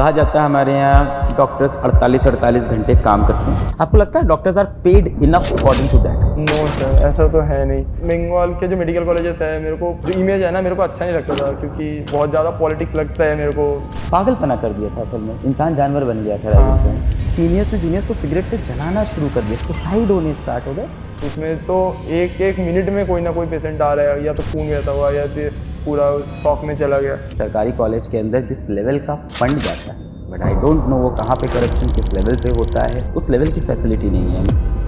कहा जाता है हमारे यहाँ डॉक्टर्स 48 घंटे काम करते हैं। आपको लगता है doctors are paid enough according to that? No sir, ऐसा तो है नहीं। बंगाल के जो मेडिकल कॉलेजेस है, मेरे को जो इमेज है ना, मेरे को अच्छा नहीं लगता था, क्योंकि बहुत ज़्यादा पॉलिटिक्स लगता है मेरे को। पागलपना कर दिया था असल में, इंसान जानवर बन गया था राइट। सीनियर्स ने जूनियर्स को सिगरेट से जलाना शुरू कर दिया, सुसाइड होने स्टार्ट हो गए। उसमें तो एक मिनट में कोई ना कोई पेशेंट आ रहा है, या तो खून बहता हुआ या फिर पूरा शॉक में चला गया। सरकारी कॉलेज के अंदर जिस लेवल का फंड जाता है, बट आई डोंट नो वो कहाँ पे करप्शन किस लेवल पे होता है, उस लेवल की फैसिलिटी नहीं है।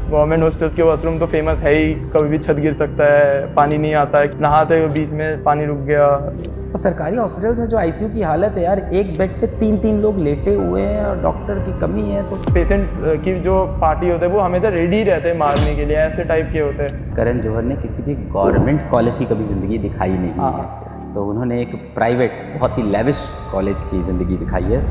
गवर्नमेंट हॉस्टल्स के वॉशरूम तो फेमस है ही, कभी भी छत गिर सकता है, पानी नहीं आता है, नहाते हुए बीच में पानी रुक गया। और सरकारी हॉस्पिटल में जो आईसीयू की हालत है यार, एक बेड पे 3 लोग लेटे हुए हैं और डॉक्टर की कमी है। तो पेशेंट्स की जो पार्टी होते हैं वो हमेशा रेडी रहते हैं मारने के लिए, ऐसे टाइप के होते हैं। करण जौहर ने किसी भी गवर्नमेंट कॉलेज की कभी ज़िंदगी दिखाई नहीं है, तो उन्होंने एक प्राइवेट बहुत ही लेविश कॉलेज की ज़िंदगी दिखाई है।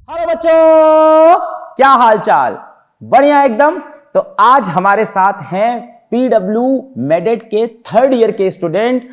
हेलो बच्चों, क्या हाल चाल? बढ़िया एकदम। तो आज हमारे साथ हैं पीडब्ल्यू मेडेट के 3rd ईयर के स्टूडेंट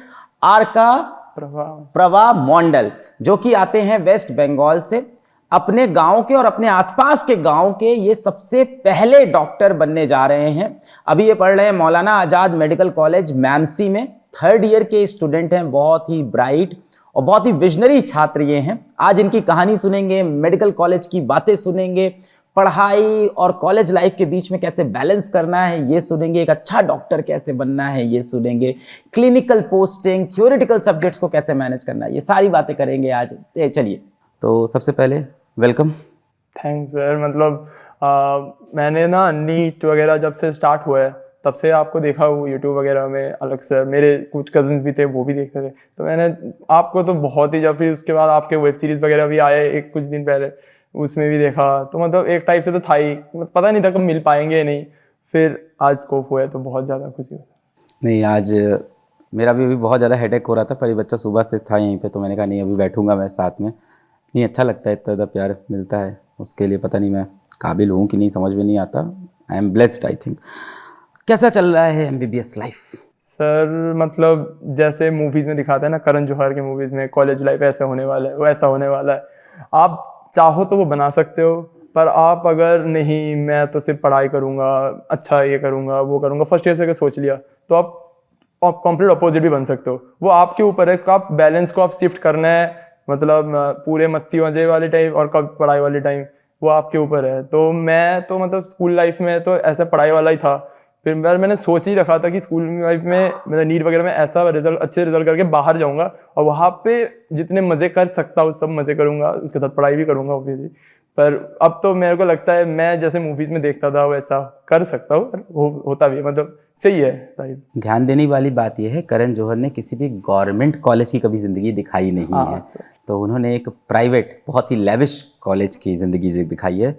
आरका प्रभा मंडल, जो कि आते हैं वेस्ट बंगाल से। अपने गांव के और अपने आसपास के गांव के ये सबसे पहले डॉक्टर बनने जा रहे हैं। अभी ये पढ़ रहे हैं मौलाना आजाद मेडिकल कॉलेज मैमसी में, 3rd ईयर के स्टूडेंट हैं। बहुत ही ब्राइट और बहुत ही विजनरी छात्र ये हैं। आज इनकी कहानी सुनेंगे, मेडिकल कॉलेज की बातें सुनेंगे, पढ़ाई और कॉलेज लाइफ के बीच में कैसे बैलेंस करना है ये सुनेंगे, एक अच्छा डॉक्टर कैसे बनना है ये सुनेंगे, क्लिनिकल पोस्टिंग, थ्योरेटिकल सब्जेक्ट्स को कैसे मैनेज करना है, ये सारी बातें करेंगे आज। चलिए, तो सबसे पहले वेलकम। Thanks sir. मतलब मैंने ना नीट वगैरह जब से स्टार्ट हुआ है तब से आपको देखा हुआ यूट्यूब वगैरह में अलग से। मेरे कुछ कजिन्स भी थे, वो भी देखते थे, तो मैंने आपको तो बहुत ही, जब फिर उसके बाद आपके वेब सीरीज़ वगैरह भी आए एक कुछ दिन पहले, उसमें भी देखा। तो मतलब एक टाइप से तो था ही, पता नहीं था कब मिल पाएंगे नहीं। फिर आज स्कोप हुआ है तो बहुत ज़्यादा खुशी होती। नहीं, आज मेरा भी अभी बहुत ज़्यादा हेडेक हो रहा था, पर ये बच्चा सुबह से था यहीं पे, तो मैंने कहा नहीं अभी बैठूंगा मैं साथ में। नहीं, अच्छा लगता है, इतना ज़्यादा प्यार मिलता है, उसके लिए पता नहीं मैं काबिल हूँ कि नहीं, समझ में नहीं आता। I am blessed I think. कैसा चल रहा है MBBS लाइफ? सर मतलब जैसे मूवीज़ में दिखाते हैं ना, करण जौहर के मूवीज़ में कॉलेज लाइफ ऐसा होने वाला है, वैसा होने वाला है। आप चाहो तो वो बना सकते हो, पर आप अगर नहीं मैं तो सिर्फ पढ़ाई करूँगा, अच्छा ये करूँगा वो करूँगा, फर्स्ट ईयर से अगर सोच लिया तो आप कंप्लीट अपोजिट भी बन सकते हो। वो आपके ऊपर है कि आप बैलेंस को आप शिफ्ट करना है, मतलब पूरे मस्ती मजे वाले टाइम और कब पढ़ाई वाले टाइम, वो आपके ऊपर है। तो मैं तो मतलब स्कूल लाइफ में तो ऐसा पढ़ाई वाला ही था। फिर मैंने सोच ही रखा था कि स्कूल लाइफ में मतलब नीट वगैरह में ऐसा अच्छे रिजल्ट करके बाहर जाऊंगा और वहाँ पे जितने मज़े कर सकता हूँ सब मज़े करूँगा, उसके साथ पढ़ाई भी करूँगा ऑब्वियसली। पर अब तो मेरे को लगता है मैं जैसे मूवीज़ में देखता था वैसा कर सकता हूँ, होता भी, मतलब सही है लाइफ। ध्यान देने वाली बात यह है, करण जौहर ने किसी भी गवर्नमेंट कॉलेज की कभी ज़िंदगी दिखाई नहीं है, तो उन्होंने एक प्राइवेट बहुत ही लेविश कॉलेज की ज़िंदगी दिखाई है।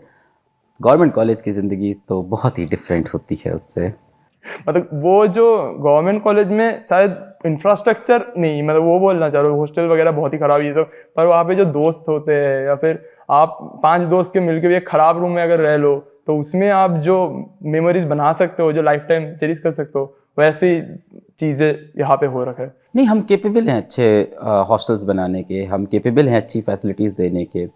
गवर्नमेंट कॉलेज की ज़िंदगी तो बहुत ही डिफरेंट होती है उससे। मतलब वो जो गवर्नमेंट कॉलेज में शायद इंफ्रास्ट्रक्चर नहीं, मतलब वो बोलना चाह रहा हूँ, हॉस्टल वगैरह बहुत ही ख़राब ये सब, पर वहाँ पे जो दोस्त होते हैं या फिर आप 5 दोस्त के मिलकर भी एक ख़राब रूम में अगर रह लो तो उसमें आप जो मेमोरीज बना सकते हो, जो लाइफ टाइम चेरिश कर सकते हो, वैसी चीज़ें यहाँ पे हो रखा है। नहीं, हम केपेबल हैं अच्छे हॉस्टल्स बनाने के, हम केपेबल हैं अच्छी फैसिलिटीज़ देने के,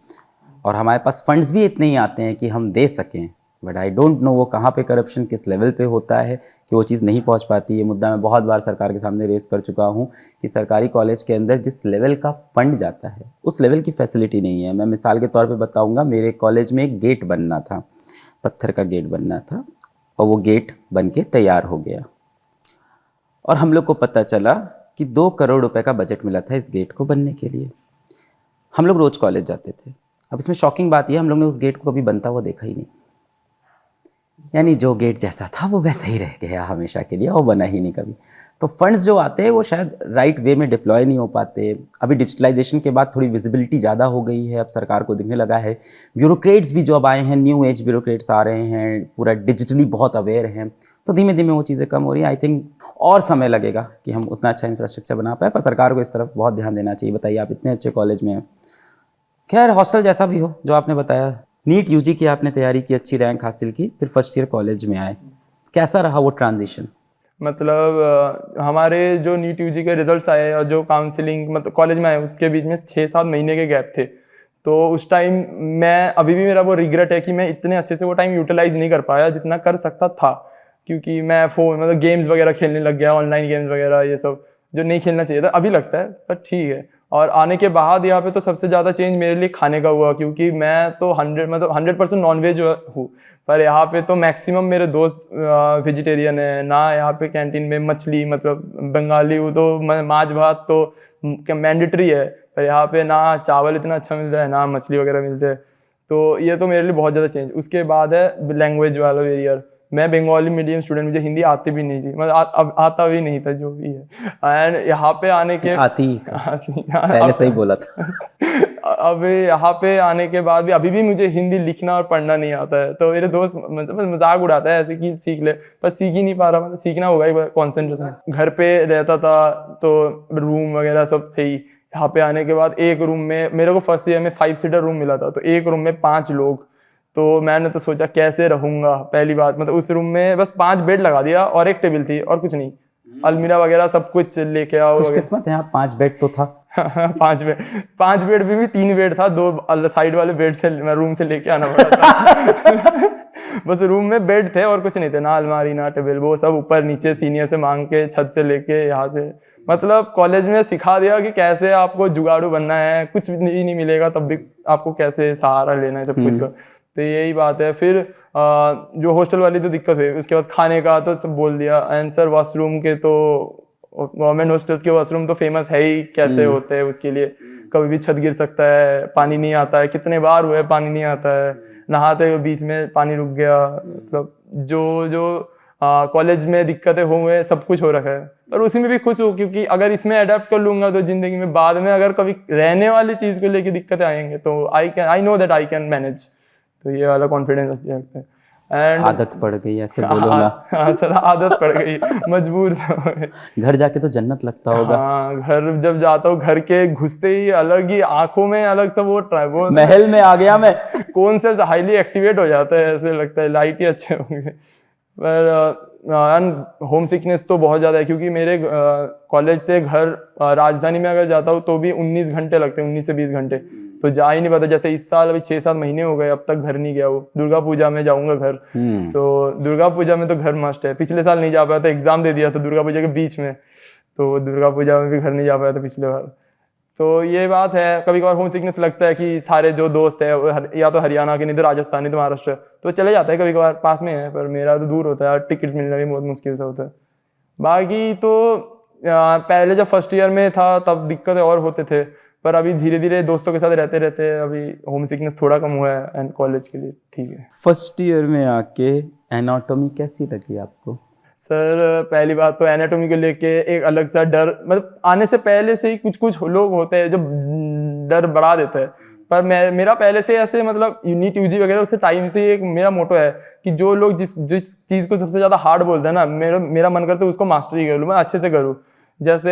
और हमारे पास फंड्स भी इतने ही आते हैं कि हम दे सकें। बट आई डोंट नो वो कहाँ पे करप्शन किस लेवल पे होता है कि वो चीज़ नहीं पहुँच पाती। ये मुद्दा मैं बहुत बार सरकार के सामने रेस कर चुका हूँ कि सरकारी कॉलेज के अंदर जिस लेवल का फंड जाता है उस लेवल की फैसिलिटी नहीं है। मैं मिसाल के तौर पे बताऊँगा, मेरे कॉलेज में एक गेट बनना था, पत्थर का गेट बनना था, और वो गेट बन के तैयार हो गया और हम लोग को पता चला कि 2 करोड़ रुपए का बजट मिला था इस गेट को बनने के लिए। हम लोग रोज़ कॉलेज जाते थे। अब इसमें शॉकिंग बात यह, हम लोग ने उस गेट को कभी बनता हुआ देखा ही नहीं। यानी जो गेट जैसा था वो वैसा ही रह गया हमेशा के लिए, वो बना ही नहीं कभी। तो फंड्स जो आते हैं वो शायद राइट वे में डिप्लॉय नहीं हो पाते। अभी डिजिटलाइजेशन के बाद थोड़ी विजिबिलिटी ज़्यादा हो गई है, अब सरकार को दिखने लगा है। ब्यूरोक्रेट्स भी जो अब आए हैं, न्यू एज ब्यूरोक्रेट्स आ रहे हैं, पूरा डिजिटली बहुत अवेयर हैं, तो धीमे धीमे वो चीज़ें कम हो रही हैं। आई थिंक और समय लगेगा कि हम उतना अच्छा इंफ्रास्ट्रक्चर बना पाए, पर सरकार को इस तरफ बहुत ध्यान देना चाहिए। बताइए, आप इतने अच्छे कॉलेज में हैं। खैर, हॉस्टल जैसा भी हो, जो आपने बताया, नीट यूजी की आपने तैयारी की, अच्छी रैंक हासिल की, फिर फर्स्ट ईयर कॉलेज में आए, कैसा रहा वो ट्रांजिशन? मतलब हमारे जो नीट यूजी के रिजल्ट्स आए और जो काउंसलिंग मतलब कॉलेज में आए उसके बीच में 6-7 महीने के गैप थे। तो उस टाइम मैं अभी भी मेरा वो रिग्रेट है कि मैं इतने अच्छे से वो टाइम यूटिलाइज नहीं कर पाया जितना कर सकता था, क्योंकि मैं फ़ोन मतलब गेम्स वगैरह खेलने लग गया, ऑनलाइन गेम्स वगैरह ये सब जो नहीं खेलना चाहिए था, अभी लगता है पर ठीक है। और आने के बाद यहाँ पे तो सबसे ज़्यादा चेंज मेरे लिए खाने का हुआ, क्योंकि मैं तो 100% नॉनवेज हूँ, पर यहाँ पे तो मैक्सिमम मेरे दोस्त वेजिटेरियन है ना। यहाँ पे कैंटीन में मछली मतलब बंगाली हूँ तो माछ भात तो मैंडेटरी है, पर यहाँ पे ना चावल इतना अच्छा मिलता है ना मछली वगैरह मिलते हैं। तो ये तो मेरे लिए बहुत ज़्यादा चेंज। उसके बाद है लैंग्वेज वाला एरियर। मैं बंगाली मीडियम स्टूडेंट, मुझे हिंदी आती भी नहीं थी, मतलब अब आता भी नहीं था जो भी है। एंड यहाँ पे आने के पहले सही बोला था। अब यहाँ पे आने के बाद भी अभी भी मुझे हिंदी लिखना और पढ़ना नहीं आता है। तो मेरे दोस्त मतलब मजाक उड़ाता है ऐसे कि सीख ले, पर सीख ही नहीं पा रहा। मतलब सीखना होगा ही, कॉन्सेंट्रेशन। घर पे रहता था तो रूम वगैरह सब थे ही। यहाँ पे आने के बाद एक रूम में मेरे को फर्स्ट ईयर में 5 सीटर रूम मिला था, तो एक रूम में 5 लोग। तो मैंने तो सोचा कैसे रहूंगा, पहली बात मतलब उस रूम में बस 5 बेड लगा दिया और एक टेबल थी और कुछ नहीं, अलमीरा वगैरह सब कुछ लेके आओ। खुशकिस्मत है, 5 बेड तो था। 5 बेड भी 3 बेड था, 2 साइड वाले बेड से मैं रूम से लेके आना पड़ा था। बस रूम में बेड थे और कुछ नहीं थे, ना अलमारी ना टेबल, वो सब ऊपर नीचे सीनियर से मांग के छत से लेके यहाँ से। मतलब कॉलेज में सिखा दिया कि कैसे आपको जुगाड़ू बनना है, कुछ भी नहीं मिलेगा तब भी आपको कैसे सहारा लेना है सब कुछ का। तो यही बात है। फिर जो हॉस्टल वाली तो दिक्कत हुई, उसके बाद खाने का तो सब बोल दिया। आंसर वॉशरूम के तो गवर्नमेंट हॉस्टल्स के वॉशरूम तो फेमस है ही, कैसे होते हैं उसके लिए। कभी भी छत गिर सकता है, पानी नहीं आता है, कितने बार हुए पानी नहीं आता है, नहाते हुए बीच में पानी रुक गया। मतलब जो कॉलेज में दिक्कतें हुए सब कुछ हो रखा है, पर उसी में भी खुश हूँ, क्योंकि अगर इसमें अडेप्ट कर लूंगा तो जिंदगी में बाद में अगर कभी रहने वाली चीज़ को लेके दिक्कतें आएंगे तो I know that I can manage. तो ये वाला कॉन्फिडेंस अच्छा लगता है। एंड आदत पड़ गई ऐसे बोलो ना। हाँ सर, आदत पड़ गई, मजबूर घर जाके तो जन्नत लगता होगा। हाँ, घर जब जाता हूँ घर के घुसते ही अलग ही आंखों में अलग सा वो महल में आ गया मैं। कौन से हाईली एक्टिवेट हो जाता है, ऐसे लगता है लाइट ही अच्छे होंगे। पर होम सिकनेस तो बहुत ज़्यादा है, क्योंकि मेरे कॉलेज से घर राजधानी में अगर जाता हूँ तो भी 19 घंटे लगते हैं, 19 से 20 घंटे। तो जा ही नहीं पाता। जैसे इस साल अभी 6-7 महीने हो गए, अब तक घर नहीं गया वो। दुर्गा पूजा में जाऊंगा घर। तो दुर्गा पूजा में तो घर मस्ट है। पिछले साल नहीं जा पाया था, एग्जाम दे दिया था दुर्गा पूजा के बीच में, तो दुर्गा पूजा में भी घर नहीं जा पाया था पिछले बार। तो ये बात है। कभी कभार होम सिकनेस लगता है कि सारे जो दोस्त है या तो हरियाणा के, नहीं तो राजस्थान, नहीं तो महाराष्ट्र, तो चले जाते हैं कभी कभार, पास में है, पर मेरा तो दूर होता है, टिकट्स मिलना भी बहुत मुश्किल से होता है। बाकी तो पहले जब फर्स्ट ईयर में था तब दिक्कतें और होते थे, पर अभी धीरे धीरे दोस्तों के साथ रहते रहते अभी होम सिकनेस थोड़ा कम हुआ है एंड कॉलेज के लिए ठीक है। फर्स्ट ईयर में आके एनाटॉमी कैसी लगी आपको? सर पहली बात तो एनाटॉमी को लेके एक अलग सा डर, मतलब आने से पहले से ही कुछ लोग होते हैं जो डर बढ़ा देते हैं, पर मेरा पहले से ऐसे मतलब नीट यूजी वगैरह उससे टाइम से एक मेरा मोटो है कि जो लोग जिस चीज़ को सबसे ज़्यादा हार्ड बोलते हैं ना, मेरा मन करता है उसको मास्टरी कर लूँ, मैं अच्छे से करूँ। जैसे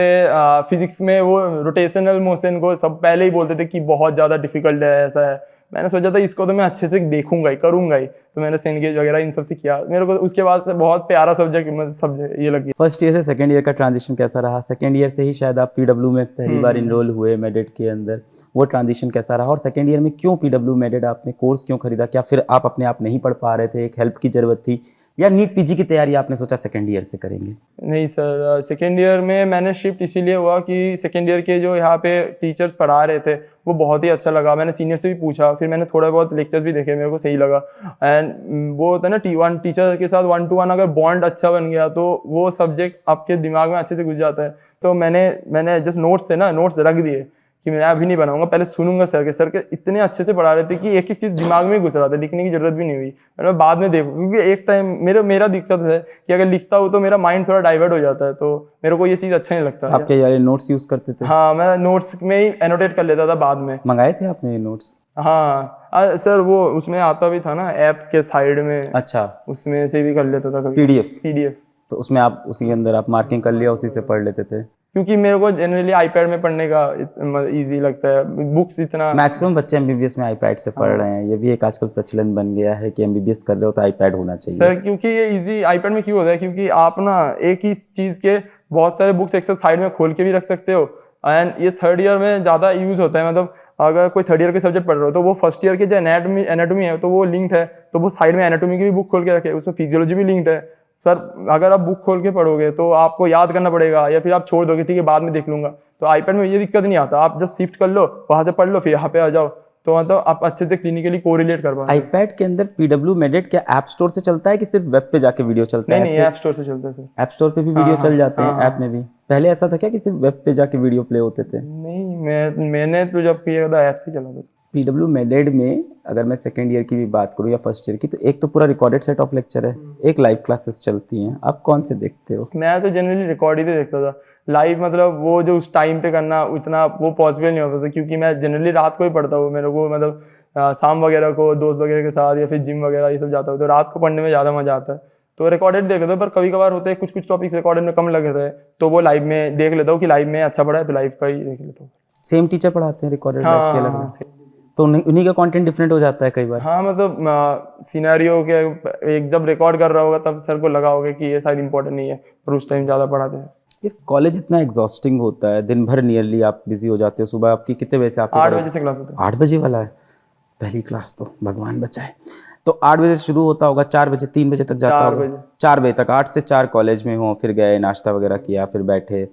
फिजिक्स में वो रोटेशनल मोशन को सब पहले ही बोलते थे कि बहुत ज़्यादा डिफिकल्ट है, ऐसा है। मैंने सोचा था इसको तो मैं अच्छे से देखूंगा ही, करूंगा ही, तो मैंने सेन गेज वगैरह इन सब से किया। मेरे को उसके बाद से बहुत प्यारा सब्जेक्ट ये लगी। फर्स्ट ईयर से सेकंड ईयर का ट्रांजिशन कैसा रहा? सेकंड ईयर से ही शायद आप पीडब्ल्यू में पहली बार इनरोल हुए मेडिट के अंदर, वो ट्रांजिशन कैसा रहा? और सेकंड ईयर में क्यों पीडब्ल्यू मेडिट आपने कोर्स क्यों खरीदा? क्या फिर आप अपने आप नहीं पढ़ पा रहे थे, एक हेल्प की जरूरत थी, या नीट पीजी की तैयारी आपने सोचा सेकंड ईयर से करेंगे? नहीं सर, सेकेंड ईयर में मैंने शिफ्ट इसीलिए हुआ कि सेकेंड ईयर के जो यहाँ पे टीचर्स पढ़ा रहे थे वो बहुत ही अच्छा लगा। मैंने सीनियर से भी पूछा, फिर मैंने थोड़ा बहुत लेक्चर्स भी देखे, मेरे को सही लगा। एंड वो होता है ना T1 टीचर के साथ 1-to-1 अगर बॉन्ड अच्छा बन गया तो वो सब्जेक्ट आपके दिमाग में अच्छे से घुस जाता है। तो मैंने जस्ट नोट्स थे ना, नोट्स रख दिए कि मैं अभी नहीं बनाऊंगा, पहले सुनूंगा सर के इतने अच्छे से पढ़ा रहे थे कि एक एक चीज़ दिमाग में घुस रहा था, लिखने की जरूरत भी नहीं हुई। मैं बाद में देखूँ, क्योंकि एक टाइम मेरा दिक्कत है कि अगर लिखता हूँ तो मेरा माइंड थोड़ा डाइवर्ट हो जाता है, तो मेरे को ये चीज़ अच्छा नहीं लगता। आप क्या यार नोट्स यूज करते थे? हाँ, मैं नोट्स में ही एनोटेट कर लेता था बाद में। मंगाए थे आपने नोट्स? हाँ सर, वो उसमें आता भी था ना ऐप के साइड में। अच्छा, उसमें से भी कर लेता था कभी। पीडीएफ? पीडीएफ। तो उसमें आप उसी के अंदर आप मार्किंग कर लिया, उसी से पढ़ लेते थे? क्योंकि मेरे को जनरली आईपैड में पढ़ने का इजी लगता है, बुक्स इतना। मैक्सिमम बच्चे एमबीबीएस में आईपैड से पढ़ रहे हैं, ये भी एक आजकल प्रचलन बन गया है कि एमबीबीएस कर रहे हो तो आईपैड होना चाहिए। सर क्योंकि ये इजी आईपैड में क्यों होता है, क्योंकि आप ना एक ही चीज़ के बहुत सारे बुक्स एक साथ साइड में खोल के भी रख सकते हो। एंड ये थर्ड ईयर में ज़्यादा यूज़ होता है, मतलब अगर कोई थर्ड ईयर के सब्जेक्ट पढ़ रहे हो तो वो फर्स्ट ईयर के जो एनाटॉमी है तो वो लिंक्ड है, तो वो साइड में एनाटॉमी की भी बुक खोल के रखे, उसमें फिजियोलॉजी भी लिंक्ड है। सर अगर आप बुक खोल के पढ़ोगे तो आपको याद करना पड़ेगा, या फिर आप छोड़ दोगे ठीक है बाद में देख लूंगा। तो आईपैड में ये दिक्कत नहीं आता, आप जस्ट शिफ्ट कर लो, वहाँ से पढ़ लो, फिर यहाँ पे आ जाओ, तो मतलब आप अच्छे से क्लिनिकली कोरिलेट कर पाओगे। आईपैड के अंदर पीडब्ल्यू मेडेट क्या ऐप स्टोर से चलता है कि सिर्फ वेब पे जाके वीडियो चलता है? नहीं ऐप स्टोर से चलता है सर। ऐप स्टोर पे भी वीडियो चल जाते हैं, ऐप में भी? पहले ऐसा था क्या कि सिर्फ वेब पे जाके वीडियो प्ले होते थे? नहीं मैंने तो जब किया था ऐप से चला था। पीडब्ल्यू मेडेड में अगर मैं सेकेंड ईयर की भी बात करूँ या फर्स्ट ईयर की, तो एक तो पूरा रिकॉर्डेड सेट ऑफ लेक्चर है, एक लाइव क्लासेस चलती हैं। आप कौन से देखते हो? मैं तो जनरली रिकॉर्ड ही देखता था। लाइव मतलब वो जो उस टाइम पे करना उतना वो पॉसिबल नहीं होता था, क्योंकि मैं जनरली रात को ही पढ़ता हूँ। मेरे को मतलब शाम वगैरह को दोस्त वगैरह के साथ या फिर जिम वगैरह ये सब जाता हूँ, तो रात को पढ़ने में ज़्यादा मजा आता है। तो रिकॉर्डेड देख लेता हूँ, पर कभी कभार होते हैं कुछ टॉपिक्स रिकॉर्डेड में कम लगे थे, तो वो लाइव में देख लेता हूँ कि लाइव में अच्छा पढ़ा है तो लाइव का ही देख लेता हूँ। सेम टीचर पढ़ाते हैं रिकॉर्डेड लाइव के अलग? हाँ, तो उन्हीं का कंटेंट डिफरेंट हो जाता है कई बार? हाँ मतलब सिनेरियो के एक जब रिकॉर्ड कर रहा होगा तब सर को लगा होगा कि ये शायद इंपॉर्टेंट नहीं है, पर उस टाइम ज़्यादा पढ़ाते हैं। ये कॉलेज इतना एग्जॉस्टिंग होता है, दिन भर नियरली आप बिजी हो जाते हो। सुबह आपकी कितने बजे से? आप 8 बजे से क्लास होता है। 8 बजे वाला है? पहली क्लास तो भगवान बचाए। तो 8 बजे से शुरू होता होगा, 4 बजे 3 बजे तक जाता होगा? 4 बजे तक, 8 से 4 कॉलेज में हो, फिर गए नाश्ता वगैरह किया, फिर बैठे।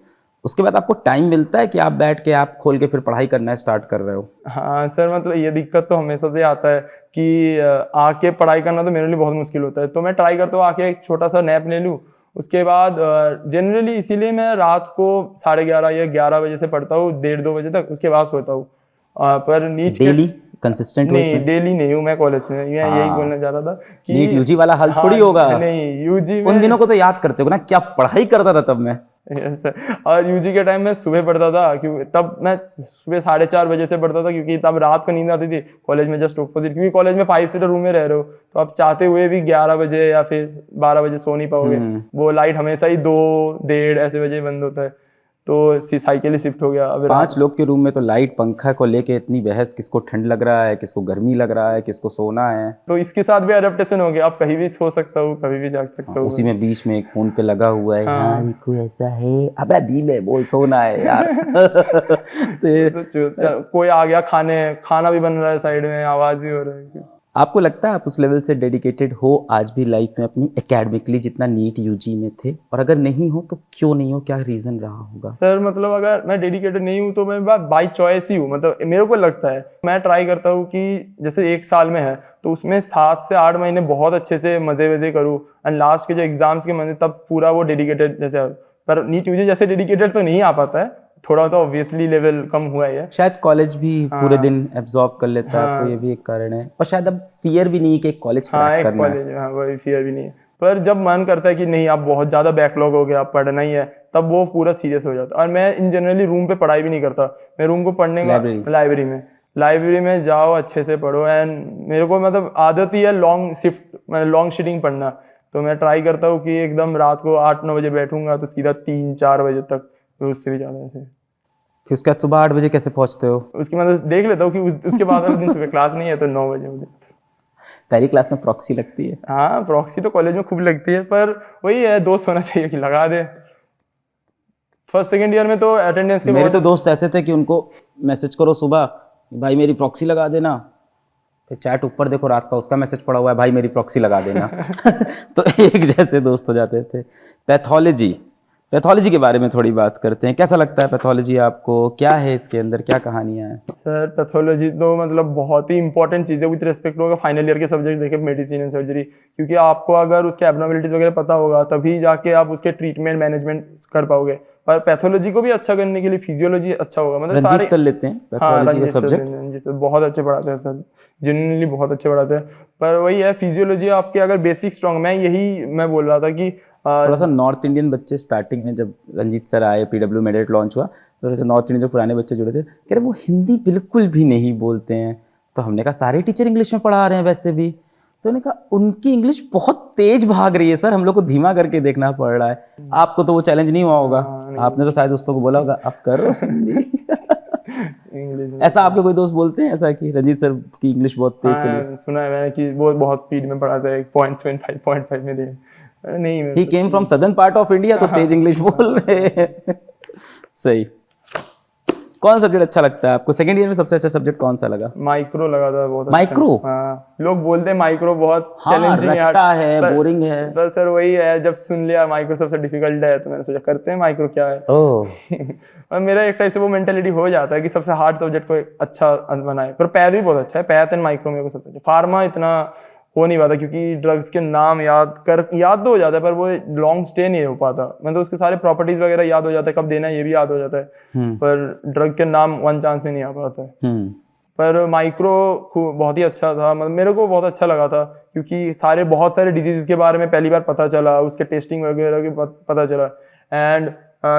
उसके बाद आपको टाइम मिलता है कि आप बैठ के ऐप खोल के फिर पढ़ाई करना स्टार्ट कर रहे हो? हाँ सर, मतलब ये दिक्कत तो हमेशा से आता है कि आके पढ़ाई करना तो मेरे लिए बहुत मुश्किल होता है। तो मैं ट्राई करता हूँ आके एक छोटा सा नैप ले लूँ। उसके बाद जनरली इसीलिए मैं रात को 11:30 या 11 बजे से पढ़ता हूँ 1:30-2 बजे तक, उसके बाद सोता हूँ। पर नीट डेली कंसिस्टेंट? नहीं डेली नहीं हूँ मैं कॉलेज में, मैं यही बोलना चाह रहा था कि नीट यूजी वाला हाल थोड़ी होगा। नहीं यूजी में उन दिनों को तो याद करते हो ना, क्या पढ़ाई करता था तब मैं। और यूजी के टाइम में सुबह पढ़ता था, क्योंकि तब मैं सुबह 4:30 बजे से पढ़ता था, क्योंकि तब रात को नींद आती थी। कॉलेज में जस्ट ऑपोजिट, क्योंकि कॉलेज में 5 सीटर रूम में रह रहे हो, तो आप चाहते हुए भी 11 बजे या फिर 12 बजे सो नहीं पाओगे। वो लाइट हमेशा ही 2-1:30 ऐसे बजे बंद होता है, तो साइकिल ही शिफ्ट हो गया। अब 5 लोग के रूम में तो लाइट पंखा को लेके इतनी बहस, किसको ठंड लग रहा है, किसको गर्मी लग रहा है, किसको सोना है। तो इसके साथ भी अडेप्टेशन हो गया, अब कहीं भी सो सकता हूँ, कभी भी जाग सकता हूँ। उसी में बीच में एक फोन पे लगा हुआ है, हाँ कोई ऐसा है, अबे धीमे में बोल, सोना है यार। तो कोई आ गया, खाना भी बन रहा है साइड में, आवाज भी हो रहा है। आपको लगता है आप उस लेवल से डेडिकेटेड हो आज भी लाइफ में अपनी एकेडमिकली जितना नीट यूजी में थे? और अगर नहीं हो तो क्यों नहीं हो, क्या रीजन रहा होगा? सर मतलब अगर मैं डेडिकेटेड नहीं हूँ तो मैं बाई चॉइस ही हूँ। मतलब मेरे को लगता है, मैं ट्राई करता हूँ कि जैसे 1 साल में है तो उसमें 7 से 8 महीने बहुत अच्छे से मजे करूँ, एंड लास्ट के जो एग्जाम्स के महीने तब पूरा वो डेडिकेटेड जैसे। पर नीट यूजी जैसे डेडिकेटेड तो नहीं आ पाता है, थोड़ा तो ऑब्वियसली लेवल कम हुआ है। शायद कॉलेज भी पूरे दिन एब्जॉर्ब कर लेता है आपको, ये भी एक कारण है। और शायद अब फियर भी नहीं है कि कॉलेज क्रैक करना है। वही फियर भी नहीं है, पर जब मन करता है कि नहीं आप बहुत ज़्यादा बैकलॉग हो गया, आप पढ़ना ही है, तब वो पूरा सीरियस हो जाता है। और मैं इन जनरली रूम पे पढ़ाई भी नहीं करता, मैं रूम को पढ़ने का लाइब्रेरी में जाओ, अच्छे से पढ़ो। एंड मेरे को मतलब आदत ही है लॉन्ग शीटिंग पढ़ना, तो मैं ट्राई करता हूँ कि एकदम रात को 8-9 बजे बैठूंगा तो सीधा 3-4 बजे तक, उससे भी ज़्यादा ऐसे। फिर उसके बाद सुबह 8 बजे कैसे पहुंचते हो? उसकी मतलब देख लेता हूँ कि उसके बाद वाले दिन सुबह क्लास नहीं है तो 9 बजे मुझे। पहली क्लास में प्रॉक्सी लगती है? हाँ प्रॉक्सी तो कॉलेज में खूब लगती है, पर वही है दोस्त होना चाहिए कि लगा दे। फर्स्ट सेकंड ईयर में तो अटेंडेंस के मेरे तो दोस्त ऐसे थे कि उनको मैसेज करो सुबह, भाई मेरी प्रॉक्सी लगा देना, फिर चैट ऊपर देखो रात का उसका मैसेज पड़ा हुआ है, भाई मेरी प्रॉक्सी लगा देना। तो एक जैसे दोस्त हो जाते थे। पैथोलॉजी के बारे में थोड़ी बात करते हैं। कैसा लगता है पैथोलॉजी आपको? क्या है इसके अंदर, क्या कहानियां हैं? सर पैथोलॉजी तो मतलब बहुत ही इंपॉर्टेंट चीज़ है with respect to final year के सब्जेक्ट देखें, मेडिसिन एंड सर्जरी, क्योंकि आपको अगर उसके एब्नॉर्मलिटीज वगैरह पता होगा तभी जाके आप उसके ट्रीटमेंट मैनेजमेंट कर पाओगे। पर पैथोलॉजी को भी अच्छा करने के लिए फिजियोलॉजी अच्छा होगा। मतलब रंजीत सर लेते हैं पैथोलॉजी का सब्जेक्ट? जी सर, बहुत अच्छे पढ़ाते हैं सर, जेन्युइनली बहुत अच्छे पढ़ाते हैं। पर वही है, फिजियोलॉजी आपके अगर बेसिक स्ट्रॉन्ग, मैं बोल रहा था कि थोड़ा सा नॉर्थ इंडियन बच्चे स्टार्टिंग में जब रंजीत सर आए, पीडब्ल्यू मेडेट लॉन्च हुआ, तो थोड़ा सा नॉर्थ इंडियन जो पुराने बच्चे जुड़े थे, कह रहे वो हिंदी बिल्कुल भी नहीं बोलते हैं। तो हमने कहा सारे टीचर इंग्लिश में पढ़ा रहे हैं वैसे भी। तो उन्होंने कहा उनकी इंग्लिश बहुत तेज भाग रही है सर, हम लोग को धीमा करके देखना पड़ रहा है। आपको तो वो चैलेंज नहीं हुआ होगा? नहीं। आपने तो शायद दोस्तों को बोला होगा आप करो इंग्लिश में ऐसा आपके कोई दोस्त बोलते हैं ऐसा कि रंजीत सर की इंग्लिश बहुत तेज चली? हाँ, सुना है मैंने कि वो बहुत स्पीड में पढ़ाते हैं, 0.75 0.5 में दे। नहीं मैं he came from southern part of India तो तेज इंग्लिश बोल रहे हैं सही। कौन सब्जेक्ट अच्छा लगता है आपको? सेकंड ईयर में सबसे अच्छा सब्जेक्ट कौन सा लगा? माइक्रो लगा था बहुत अच्छा। माइक्रो? हाँ, लोग बोलते हैं माइक्रो बहुत हाँ, चैलेंजिंग रट्टा है, बोरिंग है। पर सर वही है, जब सुन लिया माइक्रो सबसे डिफिकल्ट है तो मैंने सोचा करते हैं माइक्रो क्या है। ओह और मेरा एक टाइप से वो मेंटेलिटी हो जाता है कि सबसे हार्ड सब्जेक्ट को अच्छा बनाए। पर पैथ भी बहुत अच्छा है, पैथ एंड माइक्रो मेरे को सबसे अच्छा। फार्मा इतना हो नहीं पाता क्योंकि ड्रग्स के नाम याद तो हो जाता है पर वो लॉन्ग स्टे नहीं हो पाता। मतलब उसके सारे प्रॉपर्टीज वगैरह याद हो जाता है, कब देना है ये भी याद हो जाता है, पर ड्रग के नाम वन चांस में नहीं आ पाता है। पर माइक्रो बहुत ही अच्छा था, मतलब मेरे को बहुत अच्छा लगा था क्योंकि बहुत सारे डिजीज़ के बारे में पहली बार पता चला, उसके टेस्टिंग वगैरह के पता चला। एंड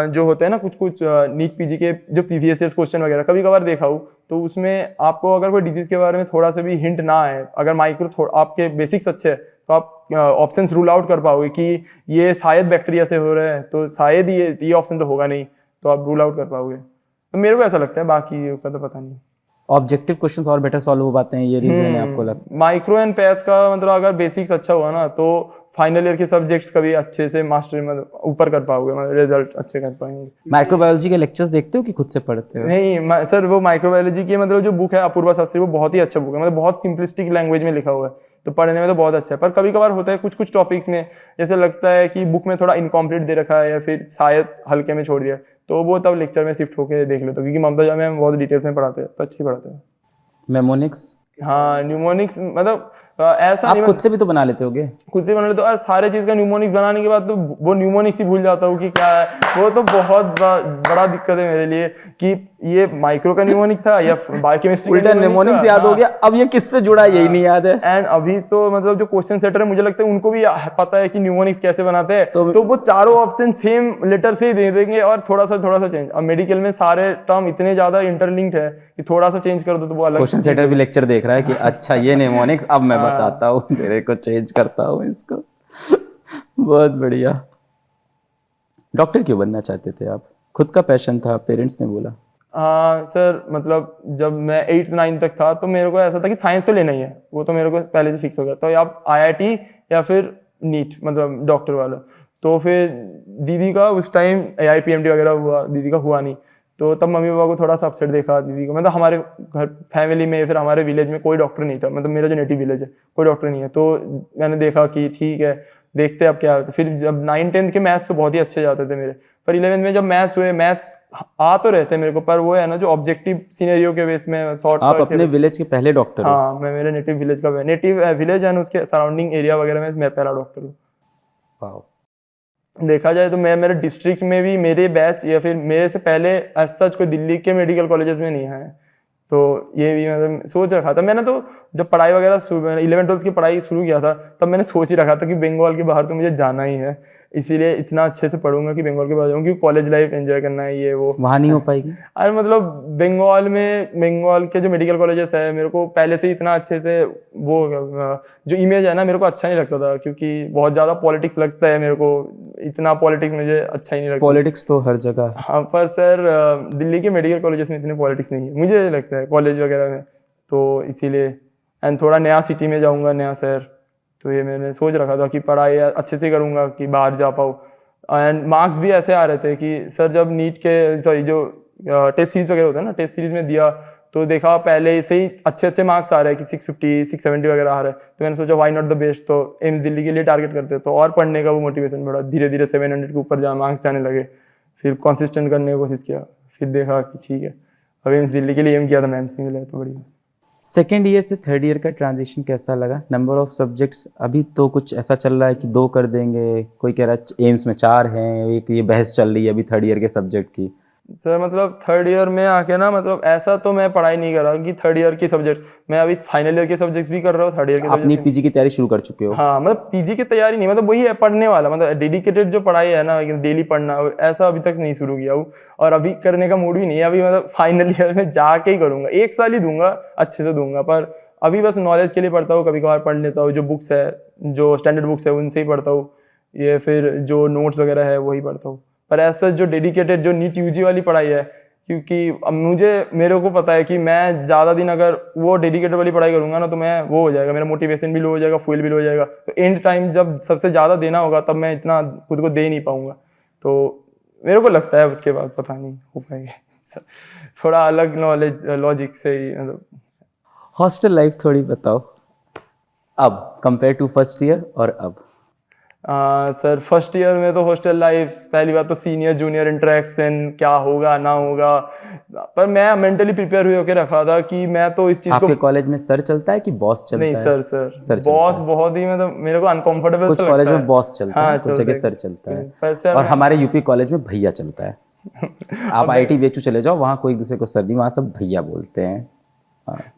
जो होते हैं ना कुछ नीट पीजी के जो प्रीवियस ईयर क्वेश्चन वगैरह कभी कभार देखा हूँ तो उसमें आपको अगर कोई डिजीज़ के बारे में थोड़ा सा भी हिंट ना आए, अगर माइक्रो आपके बेसिक्स अच्छे हैं तो आप ऑप्शंस रूल आउट कर पाओगे कि ये शायद बैक्टीरिया से हो रहे हैं तो शायद ये ऑप्शन तो होगा नहीं, तो आप रूल आउट कर पाओगे। तो मेरे को ऐसा लगता है, बाकी का तो पता नहीं। ऑब्जेक्टिव क्वेश्चंस और बेटर सॉल्व हो पाते हैं, ये रीजन है आपको लगता है? माइक्रो एंड पैथ का मतलब अगर बेसिक्स अच्छा हुआ ना तो फाइनल ईयर के सब्जेक्ट्स कभी अच्छे से मास्टर मतलब ऊपर कर पाओगे, मतलब रिजल्ट अच्छे कर पाएंगे। माइक्रोबायोलॉजी के लेक्चर्स देखते हो कि खुद से पढ़ते हो? नहीं सर, वो माइक्रोबायोलॉजी की मतलब जो बुक है अपूर्वा शास्त्री, वो बहुत ही अच्छा बुक है, मतलब बहुत सिंपलिस्टिक लैंग्वेज में लिखा हुआ है तो पढ़ने में तो बहुत अच्छा है। पर कभी कभार होता है कुछ टॉपिक्स में जैसे लगता है कि बुक में थोड़ा इनकम्प्लीट दे रखा है या फिर शायद हल्के में छोड़ दिया, तो वो तब लेक्चर में शिफ्ट होकर देख लेता हूँ क्योंकि ममता जी में बहुत डिटेल्स में पढ़ाते हैं तो अच्छी पढ़ाते हैं। मेमोनिक्स? हाँ, न्यूमोनिक्स मतलब ऐसा आप नहीं, खुद से भी तो बना लेते होगे? खुद से बना ले तो यार सारे चीज़ का न्यूमोनिक्स बनाने के बाद तो वो न्यूमोनिक्स ही भूल जाता हूँ कि क्या है। वो तो बहुत बड़ा दिक्कत है मेरे लिए कि ये माइक्रो का न्यूमोनिक था या बायोकेमिस्ट्री उल्टा न्यूमोनिक्स याद हो गया, अब ये किससे जुड़ा है यही नहीं याद है। एंड अभी तो मतलब जो क्वेश्चन सेटर है मुझे लगता है उनको भी पता है कि न्यूमोनिक्स कैसे बनाते हैं, तो वो चारों ऑप्शन सेम लेटर से ही दे देंगे और थोड़ा सा चेंज। अब मेडिकल में सारे टर्म इतने ज्यादा इंटरलिंक्ड है कि थोड़ा सा चेंज कर दो तो वो अलग। क्वेश्चन सेटर भी लेक्चर देख रहा है कि अच्छा ये न्यूमोनिक्स, अब मैं बताता हूँ तेरे को, चेंज करता हूँ इसको बहुत बढ़िया। डॉक्टर क्यों बनना चाहते थे आप? खुद का पैशन था, पेरेंट्स ने बोला? हाँ सर, मतलब जब मैं 8th-9th तक था तो मेरे को ऐसा था कि साइंस तो लेना ही है, वो तो मेरे को पहले से फिक्स हो गया। तो आप IIT या फिर नीट, मतलब डॉक्टर वाला। तो फिर दीदी का उस टाइम AIPMT वगैरह हुआ, दीदी का हुआ नहीं, तो तब मम्मी पापा को थोड़ा सा अपसेट देखा दीदी को। मतलब हमारे घर फैमिली में फिर हमारे विलेज में कोई डॉक्टर नहीं था, मतलब मेरा जो नेटिव विलेज है कोई डॉक्टर नहीं है। तो मैंने देखा कि ठीक है देखते अब क्या होता है। फिर जब 9th-10th के मैथ्स तो बहुत ही अच्छे जाते थे मेरे, पर 11th में जब मैथ्स हुए, मैथ्स आ तो रहते हैं मेरे को, पर वो है ना जो ऑब्जेक्टिव सिनेरियो के बेस में शॉर्ट। आप अपने विलेज के पहले डॉक्टर हो? हाँ, मैं मेरे नेटिव विलेज का, नेटिव विलेज एंड उसके सराउंडिंग एरिया वगैरह में मैं पहला डॉक्टर हूँ। देखा जाए तो मैं मेरे डिस्ट्रिक्ट में भी मेरे बैच या फिर मेरे से पहले एज सच कोई दिल्ली के मेडिकल कॉलेजेस में नहीं है, तो ये भी मतलब सोच रखा था मैंने। तो जब पढ़ाई वगैरह 11th-12th की पढ़ाई शुरू किया था तब मैंने सोच ही रखा था कि बंगाल के बाहर तो मुझे जाना ही है, इसीलिए इतना अच्छे से पढ़ूंगा कि बंगाल के बाहर जाऊँ, क्योंकि कॉलेज लाइफ एंजॉय करना है, ये वो। वहाँ नहीं हो पाएगी? अरे मतलब बंगाल के जो मेडिकल कॉलेजेस है मेरे को पहले से इतना अच्छे से वो जो इमेज है ना मेरे को अच्छा नहीं लगता था, क्योंकि बहुत ज़्यादा पॉलिटिक्स लगता है मेरे को, इतना पॉलिटिक्स मुझे अच्छा ही नहीं लगता। पॉलिटिक्स तो हर जगह। हाँ, पर सर दिल्ली के मेडिकल कॉलेजेस में इतने पॉलिटिक्स नहीं है मुझे लगता है, कॉलेज वगैरह में, तो इसीलिए। एंड थोड़ा नया सिटी में जाऊँगा, नया शहर, तो ये मैंने सोच रखा था कि पढ़ाई अच्छे से करूँगा कि बाहर जा पाऊँ। एंड मार्क्स भी ऐसे आ रहे थे कि सर जब नीट के जो टेस्ट सीरीज वगैरह होता है ना, टेस्ट सीरीज में दिया तो देखा पहले से ही अच्छे मार्क्स आ रहे हैं कि 650 670 वगैरह आ रहा है, तो मैंने सोचा व्हाई नॉट द बेस्ट, तो एम्स दिल्ली के लिए टारगेट करते तो और पढ़ने का वो मोटिवेशन बढ़ा, धीरे धीरे 700 के ऊपर मार्क्स जाने लगे। फिर कंसिस्टेंट करने की कोशिश किया, फिर देखा कि ठीक है अब एम्स दिल्ली के लिए एम किया था, मैं एम्स मिला तो बढ़िया। सेकेंड ईयर से थर्ड ईयर का ट्रांजिशन कैसा लगा? नंबर ऑफ सब्जेक्ट्स अभी तो कुछ ऐसा चल रहा है कि 2 कर देंगे, कोई कह रहा है एम्स में 4 हैं, एक ये बहस चल रही है अभी थर्ड ईयर के सब्जेक्ट की। सर मतलब थर्ड ईयर में आके ना, मतलब ऐसा तो मैं पढ़ाई नहीं कर रहा कि थर्ड ईयर की सब्जेक्ट्स, मैं अभी फाइनल ईयर के सब्जेक्ट्स भी कर रहा हूँ, थर्ड ईयर के अपनी सब्जेक्ट्स। पीजी की तैयारी शुरू कर चुके हो? हाँ, मतलब पीजी की तैयारी नहीं, मतलब वही है पढ़ने वाला, मतलब डेडिकेटेड जो पढ़ाई है ना, डेली पढ़ना, ऐसा अभी तक नहीं शुरू किया हूँ और अभी करने का मूड भी नहीं है। अभी मतलब फाइनल ईयर में जाके ही करूँगा, 1 साल ही दूंगा, अच्छे से दूंगा, पर अभी बस नॉलेज के लिए पढ़ता हूँ, कभी कभार पढ़ लेता हूँ, जो बुक्स है, जो स्टैंडर्ड बुक्स है उनसे ही पढ़ता हूँ, ये फिर जो नोट्स वगैरह है वही पढ़ता हूँ, पर ऐसा जो डेडिकेटेड जो नीट यूजी वाली पढ़ाई है, क्योंकि अब मेरे को पता है कि मैं ज़्यादा दिन अगर वो डेडिकेटेड वाली पढ़ाई करूँगा ना तो मैं वो हो जाएगा, मेरा मोटिवेशन भी लो हो जाएगा, फ्यूल भी लो हो जाएगा, तो एंड टाइम जब सबसे ज़्यादा देना होगा तब मैं इतना खुद को दे नहीं पाऊँगा। तो मेरे को लगता है उसके बाद पता नहीं हो पाएगा। थोड़ा अलग नॉलेज लॉजिक से ही मतलब। हॉस्टल लाइफ थोड़ी बताओ अब कंपेयर टू फर्स्ट ईयर और अब। सर फर्स्ट ईयर में तो हॉस्टल लाइफ, पहली बात तो सीनियर जूनियर इंटरेक्शन क्या होगा ना होगा, पर मैं मेंटली प्रिपेयर हुए होकर रखा था कि मैं तो इस चीज़ को। आपके कॉलेज में सर चलता है कि बॉस चलता नहीं है? सर बॉस बहुत ही मतलब मेरे को अनकंफर्टेबल कुछ कॉलेज में बॉस चलता है, कुछ जगह सर चलता है, और हमारे यूपी कॉलेज में भैया चलता है। आप IIT बेचू चले जाओ, वहाँ कोई दूसरे को सर नहीं, वहाँ सब भैया बोलते हैं।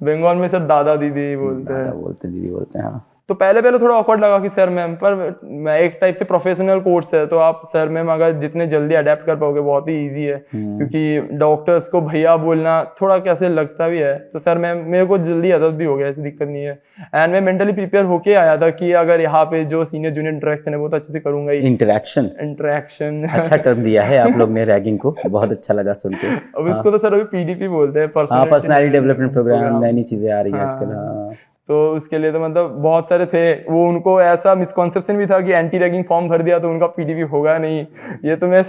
बंगाल में सर दादा दीदी बोलते हैं, दादा बोलते हैं, दीदी बोलते हैं। हाँ, तो पहले थोड़ा ऑकवर्ड लगा कि सर मैम, पर मैं एक टाइप से प्रोफेशनल कोर्स है तो आप सर मैम अगर जितने जल्दी अडेप्ट कर पाओगे बहुत ही इजी है, क्योंकि डॉक्टर्स को भैया बोलना थोड़ा कैसे लगता भी है, तो सर मैम मेरे को जल्दी आदत भी हो गया, ऐसी दिक्कत नहीं है। एंड मैं मेंटली प्रिपेयर होके आया था कि अगर यहाँ पे जो सीनियर जूनियर इंटरेक्शन है वो तो अच्छे से करूंगा ही। इंटरेक्शन अच्छा टर्म दिया है आप लोग ने रैगिंग को, बहुत अच्छा लगा सुन के। अब इसको तो सर अभी PDP बोलते हैं, पर्सनालिटी डेवलपमेंट प्रोग्राम, नई नई चीजें आ रही हैं आजकल। हाँ, तो उसके लिए तो मतलब बहुत सारे थे वो, उनको ऐसा मिसकॉन्सेप्शन भी था कि एंटी रैगिंग फॉर्म भर दिया तो उनका PDP होगा नहीं। ये तो मैं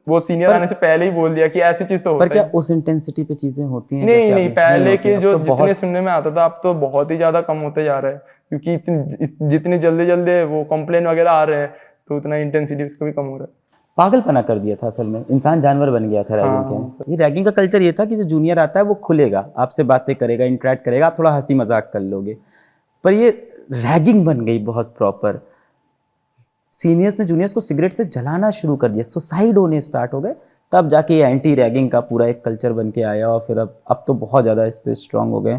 वो सीनियर आने से पहले ही बोल दिया कि ऐसी चीज तो होता है। पर क्या उस इंटेंसिटी पे चीजें होती हैं? नहीं, पहले के जो जितने सुनने में आता था अब तो बहुत ही ज्यादा कम होते जा रहा है, क्योंकि जितने जल्दी वो कंप्लेन वगैरह आ रहे हैं तो उतना इंटेंसिटी उसका भी कम हो रहा है। पागलपना कर दिया था असल में, इंसान जानवर बन गया था रैगिंग के। ये रैगिंग का कल्चर ये था कि जो जूनियर आता है वो खुलेगा, आपसे बातें करेगा, इंटरेक्ट करेगा, आप थोड़ा हंसी मजाक कर लोगे, पर ये रैगिंग बन गई बहुत प्रॉपर। सीनियर्स ने जूनियर्स को सिगरेट से जलाना शुरू कर दिया, सुसाइड होने स्टार्ट हो गए, तब जाके ये एंटी रैगिंग का पूरा एक कल्चर बन के आया, और फिर अब तो बहुत ज़्यादा इस पर स्ट्रांग हो गए।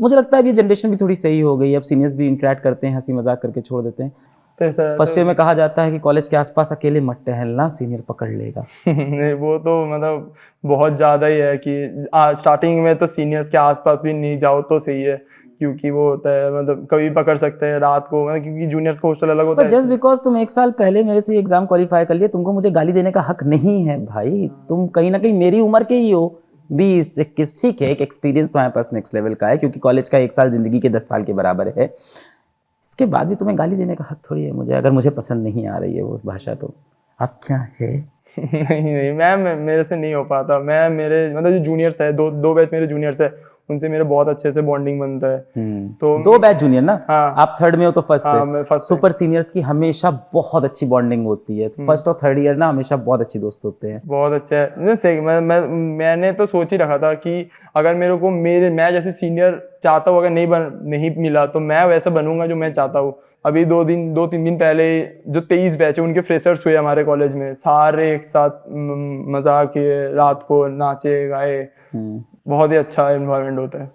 मुझे लगता है अब ये जनरेशन भी थोड़ी सही हो गई, अब सीनियर्स भी इंटरेक्ट करते हैं, हंसी मजाक करके छोड़ देते हैं। फर्स्ट ईयर में कहा जाता है कि कॉलेज के आसपास अकेले मत टहलना, सीनियर पकड़ लेगा। नहीं, वो तो मतलब बहुत ज़्यादा ही है कि स्टार्टिंग में तो सीनियर्स के आसपास भी नहीं जाओ तो सही है, क्योंकि वो होता है मतलब कभी पकड़ सकते हैं रात को, मतलब क्योंकि जूनियर्स का हॉस्टल अलग होता है। जस्ट बिकॉज तुम एक साल पहले मेरे से एग्जाम क्वालिफाई कर लिए, तुमको मुझे गाली देने का हक नहीं है भाई। तुम कहीं ना कहीं मेरी उम्र के ही हो, 20-21, ठीक है, एक एक्सपीरियंस तुम्हारे पास नेक्स्ट लेवल का है, क्योंकि कॉलेज का 1 साल जिंदगी के 10 साल के बराबर है। इसके बाद भी तुम्हें गाली देने का हक थोड़ी है मुझे, अगर मुझे पसंद नहीं आ रही है वो भाषा तो। अब क्या है? नहीं मैम, मेरे से नहीं हो पाता। मैं मेरे मतलब जो जूनियर्स है, दो बैच मेरे जूनियर्स है, उनसे मेरे बहुत अच्छे से बॉन्डिंग बनता है। तो 2 बैच जूनियर ना? हाँ, आप थर्ड में हो तो फर्स्ट हाँ, से। मैं फर्स्ट। सुपर सीनियर्स की हमेशा बहुत अच्छी बॉन्डिंग होती है, फर्स्ट और थर्ड ईयर ना हमेशा बहुत अच्छे दोस्त होते हैं। बहुत अच्छा है। मैंने तो सोच ही रखा था कि अगर मेरे को मैं जैसे सीनियर चाहता हूँ, अगर नहीं मिला तो मैं वैसा बनूंगा जो मैं चाहता हूँ। अभी 2-3 दिन पहले जो 23 बैच है उनके फ्रेशर्स हुए हमारे कॉलेज में, सारे एक साथ मजाक किए, रात को नाचे गाए, बहुत ही अच्छा एनवायरनमेंट होता है।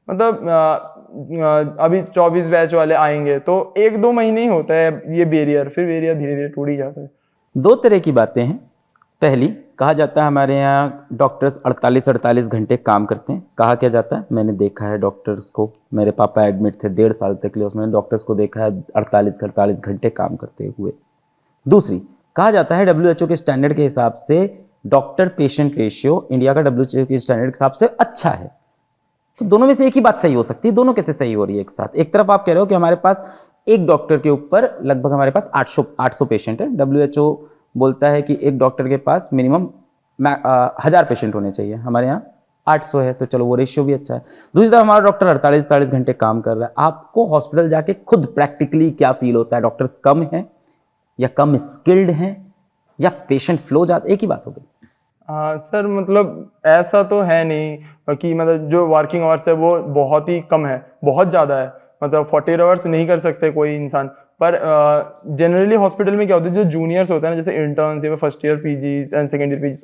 मतलब अभी 24 बैच वाले आएंगे तो 1-2 महीने ही होता है ये बैरियर, फिर बैरियर धीरे धीरे टूट ही जाता है। 2 तरह की बातें हैं। पहली, कहा जाता है हमारे यहाँ डॉक्टर्स 48 घंटे काम करते हैं। कहा क्या जाता है, मैंने देखा है डॉक्टर्स को, मेरे पापा एडमिट थे 1.5 साल तक लिए, उसमें डॉक्टर्स को देखा है 48 घंटे काम करते हुए। दूसरी, कहा जाता है WHO के स्टैंडर्ड के हिसाब से डॉक्टर पेशेंट रेशियो इंडिया का WHO के स्टैंडर्ड के हिसाब से अच्छा है। तो दोनों में से एक ही बात सही हो सकती है, दोनों कैसे सही हो रही है एक साथ? एक तरफ आप कह रहे हो कि हमारे पास एक डॉक्टर के ऊपर लगभग हमारे पास 800 पेशेंट है, WHO बोलता है कि एक डॉक्टर के पास मिनिमम 1000 पेशेंट होने चाहिए, हमारे यहाँ 800 है, तो चलो वो रेशियो भी अच्छा है। दूसरी तरफ हमारा डॉक्टर 48 घंटे काम कर रहा है। आपको हॉस्पिटल जाके खुद प्रैक्टिकली क्या फील होता है? डॉक्टर्स कम हैं या कम स्किल्ड हैं या पेशेंट फ्लो ज़्यादा? एक ही बात हो गई। सर मतलब ऐसा तो है नहीं कि मतलब जो वर्किंग आवर्स है वो बहुत ही कम है, बहुत ज़्यादा है। मतलब 40 आवर्स नहीं कर सकते कोई इंसान, पर जनरली हॉस्पिटल में क्या होता है, जो जूनियर्स होते हैं ना, जैसे इंटर्न्स या first year PGs and second year PGs,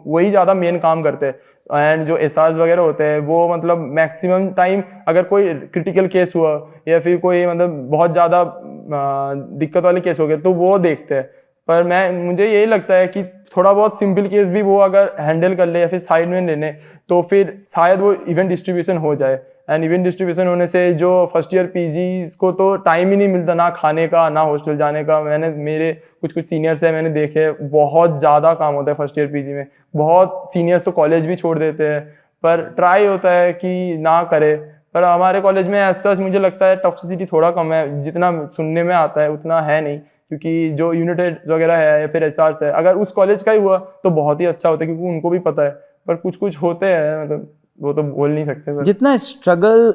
वही ज़्यादा मेन काम करते हैं। एंड जो एसआर्स वगैरह होते हैं वो मतलब मैक्सिमम टाइम अगर कोई क्रिटिकल केस हुआ या फिर कोई मतलब बहुत ज़्यादा दिक्कत वाले केस हो गए तो वो देखते हैं। पर मुझे यही लगता है कि थोड़ा बहुत सिंपल केस भी वो अगर हैंडल कर ले या फिर साइड में लेने तो फिर शायद वो इवेंट डिस्ट्रीब्यूशन हो जाए। एंड इवेंट डिस्ट्रीब्यूशन होने से जो फर्स्ट ईयर पीजीज को तो टाइम ही नहीं मिलता, ना खाने का ना हॉस्टल जाने का। मैंने मेरे कुछ कुछ सीनियर्स है मैंने देखे, बहुत ज़्यादा काम होता है फर्स्ट ईयर पीजी में। बहुत सीनियर्स तो कॉलेज भी छोड़ देते हैं, पर ट्राई होता है कि ना करे। पर हमारे कॉलेज में ऐसा मुझे लगता है टॉक्सिसिटी थोड़ा कम है, जितना सुनने में आता है उतना है नहीं, क्योंकि जो यूनिटेड वगैरह है या फिर एसआर्स है, अगर उस कॉलेज का ही हुआ तो बहुत ही अच्छा होता है, क्योंकि उनको भी पता है। पर कुछ कुछ होते हैं, मतलब वो तो बोल नहीं सकते सर। जितना स्ट्रगल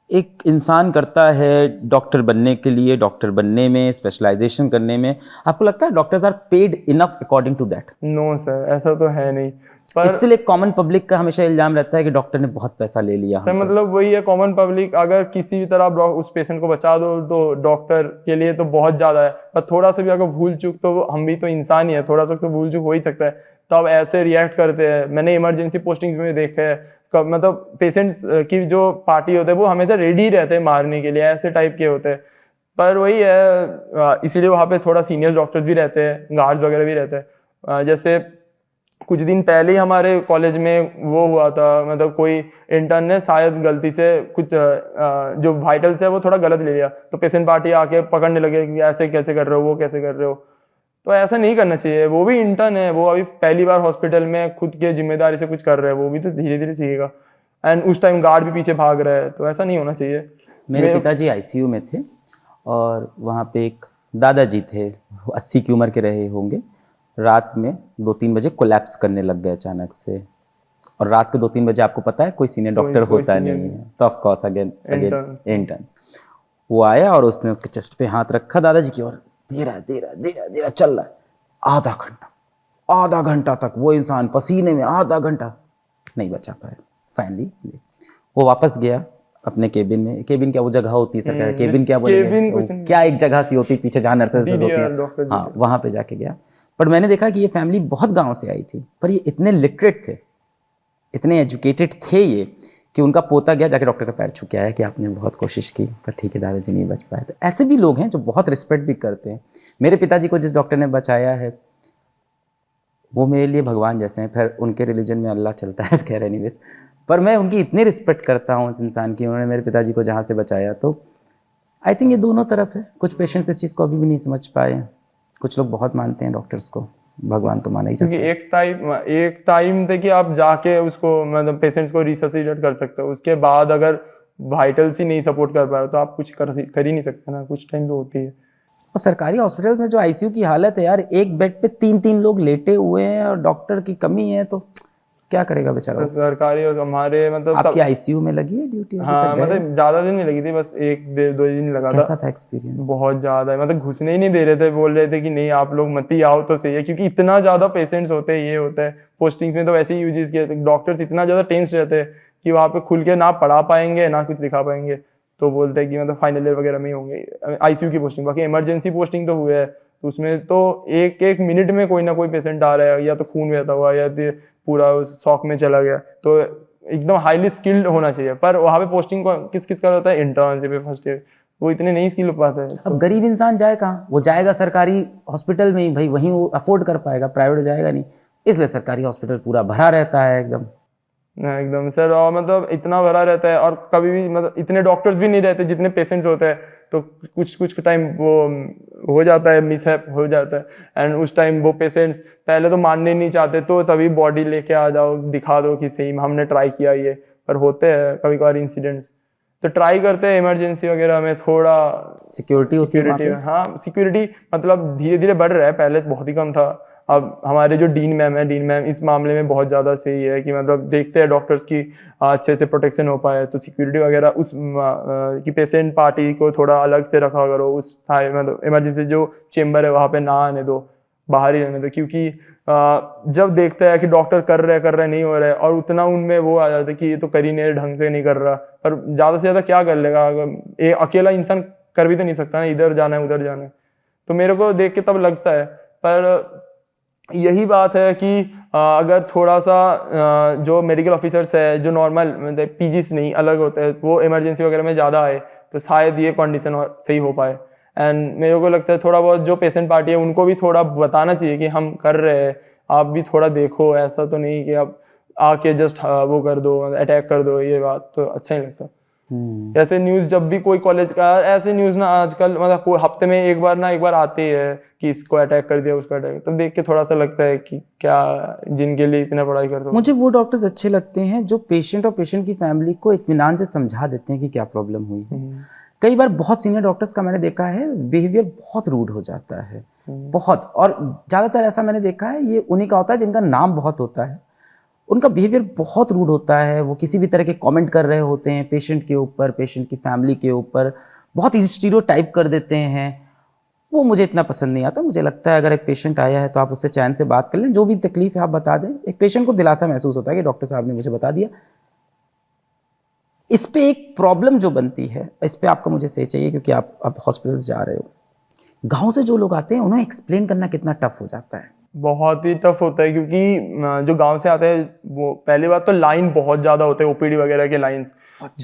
एक इंसान करता है डॉक्टर बनने के लिए, डॉक्टर बनने में, स्पेशलाइजेशन करने में, आपको लगता है doctors are paid enough according to that? No sir, ऐसा तो है नहीं। पर स्टिल एक कॉमन पब्लिक का हमेशा इल्जाम रहता है कि डॉक्टर ने बहुत पैसा ले लिया सर हमसे। मतलब वही है, कॉमन पब्लिक अगर किसी भी तरह आप उस पेशेंट को बचा दो तो डॉक्टर के लिए तो बहुत ज़्यादा है, पर थोड़ा सा भी अगर भूल चूक, तो हम भी तो इंसान ही है, थोड़ा सा तो भूल चूक हो ही सकता है, तो अब ऐसे रिएक्ट करते हैं। मैंने इमरजेंसी पोस्टिंग्स में देखा है, मतलब पेशेंट्स की जो पार्टी होते हैं वो हमेशा रेडी रहते हैं मारने के लिए, ऐसे टाइप के होते हैं। पर वही है, इसीलिए वहाँ पे थोड़ा सीनियर डॉक्टर्स भी रहते हैं, गार्ड्स वगैरह भी रहते हैं। जैसे कुछ दिन पहले ही हमारे कॉलेज में वो हुआ था, मतलब कोई इंटर्न ने शायद गलती से कुछ जो वाइटल्स है वो थोड़ा गलत ले लिया, तो पेशेंट पार्टी आके पकड़ने लगे कि ऐसे कैसे कर रहे हो, वो कैसे कर रहे हो। तो ऐसा नहीं करना चाहिए, वो भी इंटर्न है, वो अभी पहली बार हॉस्पिटल में खुद के जिम्मेदारी से कुछ कर रहा है, वो भी तो धीरे धीरे सीखेगा। एंड उस टाइम गार्ड भी पीछे भाग रहा है, तो ऐसा नहीं होना चाहिए। मेरे पिताजी आईसीयू में थे और वहाँ पे एक दादाजी थे, 80 की उम्र के रहे होंगे। रात में 2-3 बजे कोलैप्स करने लग गए अचानक से, और रात को 2-3 बजे आपको पता है कोई सीनियर डॉक्टर होता नहीं है, तो ऑफ कोर्स अगेन इंटर्न्स। वो आया और उसने उसके चेस्ट पे हाथ रखा दादाजी की, और धीरे चल रहा है। आधा घंटा तक वो इंसान पसीने में, आधा घंटा नहीं बचा पाया। फाइनली वो वापस गया अपने केबिन में। केबिन क्या वो जगह होती है सरकारी, केबिन क्या बोलेंगे, क्या एक जगह सी होती है पीछे जहाँ नर्सेस होती हैं, हाँ वहाँ पे जाके गया। पर मैंने देखा कि ये फैमिली बहुत गांव से आई थी, पर ये इतने लिटरेट थे, इतने एजुकेटेड थे ये, कि उनका पोता गया जाके डॉक्टर का पैर छू के आया कि आपने बहुत कोशिश की पर ठीक है दादाजी नहीं बच पाए। तो ऐसे भी लोग हैं जो बहुत रिस्पेक्ट भी करते हैं। मेरे पिताजी को जिस डॉक्टर ने बचाया है वो मेरे लिए भगवान जैसे हैं। फिर उनके रिलीजन में अल्लाह चलता है, खैर एनीवेज, पर मैं उनकी इतनी रिस्पेक्ट करता हूँ उस इंसान की, उन्होंने मेरे पिताजी को जहाँ से बचाया। तो आई थिंक ये दोनों तरफ है। कुछ पेशेंट्स इस चीज़ को अभी भी नहीं समझ पाए, कुछ लोग बहुत मानते हैं डॉक्टर्स को, भगवान तो माना ही जाता है। क्योंकि एक टाइम थे कि आप जाके उसको मतलब पेशेंट्स को रिससिटेट कर सकते हो, उसके बाद अगर वाइटल्स ही नहीं सपोर्ट कर पाए तो आप कुछ कर ही नहीं सकते ना, कुछ टाइम तो होती है। और सरकारी हॉस्पिटल में जो आईसीयू की हालत है यार, एक बेड पे 3-3 लोग लेटे हुए हैं और डॉक्टर की कमी है, तो क्या करेगा बेचारा। सरकारी और हमारे मतलब आपकी आईसीयू में लगी है ड्यूटी? हाँ मतलब ज्यादा दिन नहीं लगी थी, बस 1-2 दिन लगा था। कैसा था एक्सपीरियंस? बहुत ज्यादा, मतलब घुसने ही नहीं दे रहे थे, बोल रहे थे कि नहीं आप लोग मत ही आओ तो सही है, क्योंकि इतना ज्यादा पेशेंट्स होते हैं, ये होता है पोस्टिंग्स में तो वैसे ही यूज किया, डॉक्टर्स इतना ज्यादा टेंस रहते हैं कि वहाँ पे खुल के ना पढ़ा पाएंगे ना कुछ दिखा पाएंगे, तो बोलते हैं कि मतलब फाइनल ईयर वगैरह में ही होंगे आईसीयू की पोस्टिंग। बाकी इमरजेंसी पोस्टिंग तो हुए है, तो उसमें तो एक मिनट में कोई ना कोई पेशेंट आ रहा है, या तो खून बहता हुआ या पूरा शॉक में चला गया, तो एकदम हाईली स्किल्ड होना चाहिए। पर वहाँ पे पोस्टिंग किस किस का होता है, इंटर्नशिप फर्स्ट ईयर, वो इतने नहीं स्किल हो पाते हैं। अब गरीब इंसान जाए कहाँ? वो जाएगा सरकारी हॉस्पिटल में ही, भाई वहीं वो अफोर्ड कर पाएगा, प्राइवेट जाएगा नहीं, इसलिए सरकारी हॉस्पिटल पूरा भरा रहता है एकदम सर। और मतलब इतना भरा रहता है, और कभी भी मतलब इतने डॉक्टर्स भी नहीं रहते जितने पेशेंट्स होते हैं, तो कुछ टाइम वो हो जाता है, मिसहैप हो जाता है। एंड उस टाइम वो पेशेंट्स पहले तो मानने नहीं चाहते, तो तभी बॉडी लेके आ जाओ, दिखा दो कि सही हमने ट्राई किया ये। पर होते हैं कभी कभार इंसिडेंट्स, तो ट्राई करते हैं इमरजेंसी वगैरह में थोड़ा सिक्योरिटी। हाँ सिक्योरिटी मतलब धीरे धीरे बढ़ रहा है, पहले बहुत ही कम था। अब हमारे जो डीन मैम इस मामले में बहुत ज़्यादा सही है कि मतलब देखते हैं डॉक्टर्स की अच्छे से प्रोटेक्शन हो पाए, तो सिक्योरिटी वगैरह उस कि पेशेंट पार्टी को थोड़ा अलग से रखा करो, उस मतलब इमरजेंसी जो चेम्बर है वहाँ पे ना आने दो, बाहर ही रहने दो। क्योंकि जब देखते हैं कि डॉक्टर कर रहे नहीं हो रहे, और उतना उनमें वो आ जाता है कि ये तो कर ही नहीं, ढंग से नहीं कर रहा, पर ज़्यादा से ज़्यादा क्या कर लेगा, अगर अकेला इंसान कर भी तो नहीं सकता ना, इधर जाना है उधर जाना है। तो मेरे को देख के तब लगता है। पर यही बात है कि अगर थोड़ा सा जो मेडिकल ऑफिसर्स है, जो नॉर्मल मतलब पीजीस नहीं अलग होते हैं, वो इमरजेंसी वगैरह में ज़्यादा आए, तो शायद ये कंडीशन और सही हो पाए। एंड मेरे को लगता है थोड़ा बहुत जो पेशेंट पार्टी है उनको भी थोड़ा बताना चाहिए कि हम कर रहे हैं, आप भी थोड़ा देखो, ऐसा तो नहीं कि आप आके जस्ट वो कर दो, अटैक कर दो, ये बात तो अच्छा नहीं लगता। ऐसे न्यूज़ जब भी कोई कॉलेज का ऐसे न्यूज़ ना आजकल मतलब कोई हफ्ते में एक बार आती है कि इसको अटैक कर दिया उसको अटैक, तब देख के थोड़ा सा लगता है कि क्या जिनके लिए इतना पढ़ाई करते हो। मुझे वो डॉक्टर्स अच्छे लगते हैं जो पेशेंट और पेशेंट की फैमिली को इत्मीनान से समझा देते हैं कि क्या प्रॉब्लम हुई है। कई बार बहुत सीनियर डॉक्टर्स का मैंने देखा है बिहेवियर बहुत रूड हो जाता है, बहुत, और ज़्यादातर ऐसा मैंने देखा है ये उन्हीं का होता है जिनका नाम बहुत होता है, उनका बिहेवियर बहुत रूड होता है। वो किसी भी तरह के कमेंट कर रहे होते हैं पेशेंट के ऊपर, पेशेंट की फैमिली के ऊपर, बहुत ही स्टीरियोटाइप कर देते हैं। वो मुझे इतना पसंद नहीं आता। मुझे लगता है अगर एक पेशेंट आया है तो आप उससे चैन से बात कर लें, जो भी तकलीफ है आप बता दें। एक पेशेंट को दिलासा महसूस होता है कि डॉक्टर साहब ने मुझे बता दिया। इस पे एक प्रॉब्लम जो बनती है, इस पे आपका मुझे सही चाहिए, क्योंकि आप हॉस्पिटल जा रहे हो, गांव से जो लोग आते हैं उन्हें एक्सप्लेन करना कितना टफ हो जाता है। बहुत ही टफ होता है क्योंकि जो गांव से आते हैं वो पहली बात तो लाइन बहुत ज्यादा होते हैं, ओपीडी वगैरह के लाइंस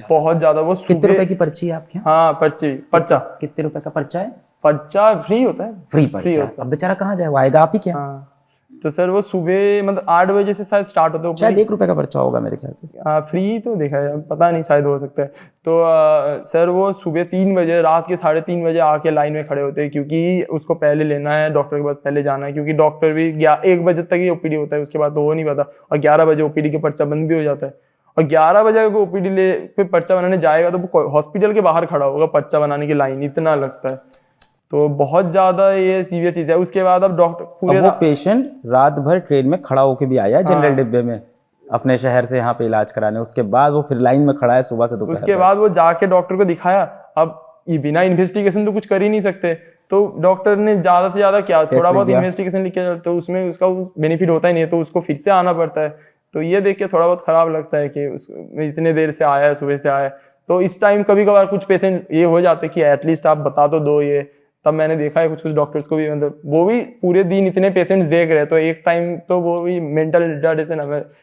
बहुत ज्यादा। वो कितने रुपए की पर्ची है आपके यहाँ? हाँ पर्चा कितने रुपए का पर्चा है? पर्चा फ्री होता है, फ्री पर्चा है। अब बेचारा कहाँ जाए, वो आएगा आप ही क्या? हाँ तो सर वो सुबह मतलब 8 बजे से शायद स्टार्ट होता है, शायद 1 रुपए का पर्चा होगा मेरे ख्याल से। फ्री तो देखा है, पता नहीं शायद हो सकता है। तो सर वो सुबह 3 बजे, रात के 3:30 बजे आके लाइन में खड़े होते हैं क्योंकि उसको पहले लेना है, डॉक्टर के पास पहले जाना है, क्योंकि डॉक्टर भी 1 बजे तक ही ओपीडी होता है, उसके बाद तो हो नहीं पाता। और 11 बजे ओपीडी के पर्चा बंद भी हो जाता है। और 11 बजे को ओपीडी ले फिर पर्चा बनाने जाएगा तो वो हॉस्पिटल के बाहर खड़ा होगा पर्चा बनाने की लाइन, इतना लगता है। तो बहुत ज्यादा ये सीवियर चीज है। उसके बाद अब डॉक्टर पूरे वो पेशेंट रात भर ट्रेन में खड़ा होके भी आया जनरल डिब्बे में अपने शहर से यहाँ पे इलाज कराने, उसके बाद वो फिर लाइन में खड़ा है सुबह से दोपहर। उसके बाद वो जाके डॉक्टर को दिखाया। अब ये बिना इन्वेस्टिगेशन तो कुछ कर ही नहीं सकते, तो डॉक्टर ने ज्यादा से ज्यादा क्या थोड़ा बहुत इन्वेस्टिगेशन लिखे, तो उसमें उसका बेनिफिट होता ही नहीं है, तो उसको फिर से आना पड़ता है। तो ये देख के थोड़ा बहुत खराब लगता है कि इतने देर से आया है, सुबह से आया है। तो इस टाइम कभी कभार कुछ पेशेंट ये हो जाते कि एटलीस्ट आप बता तो दो ये। तब मैंने देखा है कुछ डॉक्टर्स को भी, मतलब वो भी पूरे दिन इतने पेशेंट्स देख रहे हैं तो एक टाइम तो वो भी मेंटल रिटार्डेशन,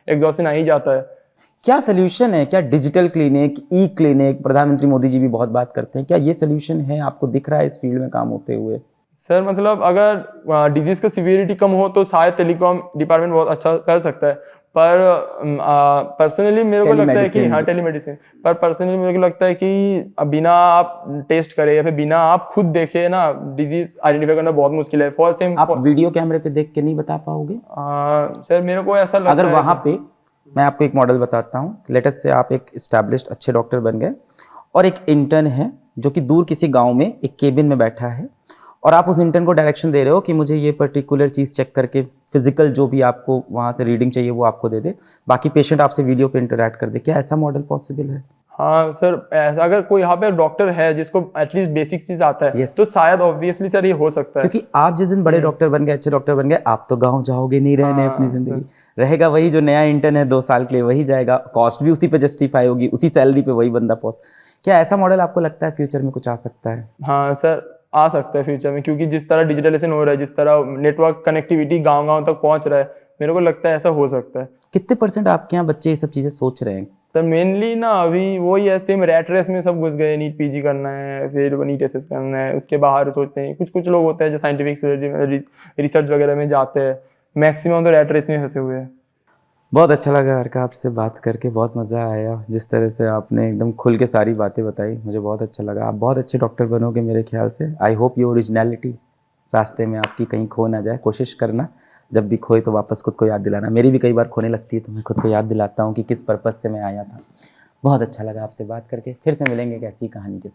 एग्जॉस्शन आ ही जाता है। क्या सोल्यूशन है? क्या डिजिटल क्लिनिक, ई क्लिनिक, प्रधानमंत्री मोदी जी भी बहुत बात करते हैं, क्या ये सोल्यूशन है? आपको दिख रहा है इस फील्ड में काम होते हुए? सर मतलब अगर डिजीज का सिवियरिटी कम हो तो शायद टेलीकॉम डिपार्टमेंट बहुत अच्छा कर सकता है, पर पर्सनली मेरे को लगता है कि हाँ टेलीमेडिसिन, पर पर्सनली मेरे को लगता है कि बिना आप टेस्ट करे या फिर बिना आप खुद देखे ना डिजीज आइडेंटिफाई करना बहुत मुश्किल है। फॉर सेम आप वीडियो कैमरे पे देख के नहीं बता पाओगे? सर मेरे को ऐसा लगता अगर है वहाँ पे मैं आपको एक मॉडल बताता हूँ। लेटेस्ट से आप एक एस्टैब्लिश्ड अच्छे डॉक्टर बन गए और एक इंटर्न है जो कि दूर किसी गाँव में एक केबिन में बैठा है, और आप उस इंटर्न को डायरेक्शन दे रहे हो कि मुझे ये पर्टिकुलर चीज़ चेक करके फिजिकल जो भी आपको वहाँ से रीडिंग चाहिए वो आपको दे दे, बाकी पेशेंट आपसे वीडियो पे इंटरैक्ट कर दे। क्या ऐसा मॉडल पॉसिबल है? हाँ सर, ऐसा अगर कोई यहाँ पे डॉक्टर है जिसको एटलीस्ट बेसिक चीज आता है तो शायद ऑब्वियसली सर ये हो सकता है। क्योंकि आप जिस दिन बड़े डॉक्टर बन गए, अच्छे डॉक्टर बन गए, आप तो गाँव जाओगे नहीं रहने अपनी जिंदगी, रहेगा वही जो नया इंटर्न है 2 साल के लिए, वही जाएगा, कॉस्ट भी उसी पे जस्टिफाई होगी, उसी सैलरी पे वही बंदा पहुंच। क्या ऐसा मॉडल आपको लगता है फ्यूचर में कुछ आ सकता है? हाँ सर आ सकता है फ्यूचर में, क्योंकि जिस तरह डिजिटलाइजेशन हो रहा है, जिस तरह नेटवर्क कनेक्टिविटी गांव-गांव तक पहुंच रहा है, मेरे को लगता है ऐसा हो सकता है। कितने % आपके यहाँ बच्चे ये सब चीज़ें सोच रहे हैं? सर मेनली ना अभी वही है, सेम रैट रेस में सब घुस गए, नीट पीजी करना है, फिर नीट एसएस करना है, उसके बाहर सोचते हैं। कुछ लोग होते हैं जो साइंटिफिक रिसर्च वगैरह में जाते हैं, मैक्सिमम तो रैट रेस में फंसे हुए हैं। बहुत अच्छा लगा अर्का आपसे बात करके, बहुत मज़ा आया। जिस तरह से आपने एकदम खुल के सारी बातें बताई, मुझे बहुत अच्छा लगा। आप बहुत अच्छे डॉक्टर बनोगे मेरे ख्याल से। आई होप ये ओरिजिनलिटी रास्ते में आपकी कहीं खो ना जाए। कोशिश करना जब भी खोए तो वापस खुद को याद दिलाना। मेरी भी कई बार खोने लगती है तो मैं खुद को याद दिलाता हूँ कि किस पर्पज़ से मैं आया था। बहुत अच्छा लगा आपसे बात करके। फिर से मिलेंगे एक ऐसी कहानी के साथ।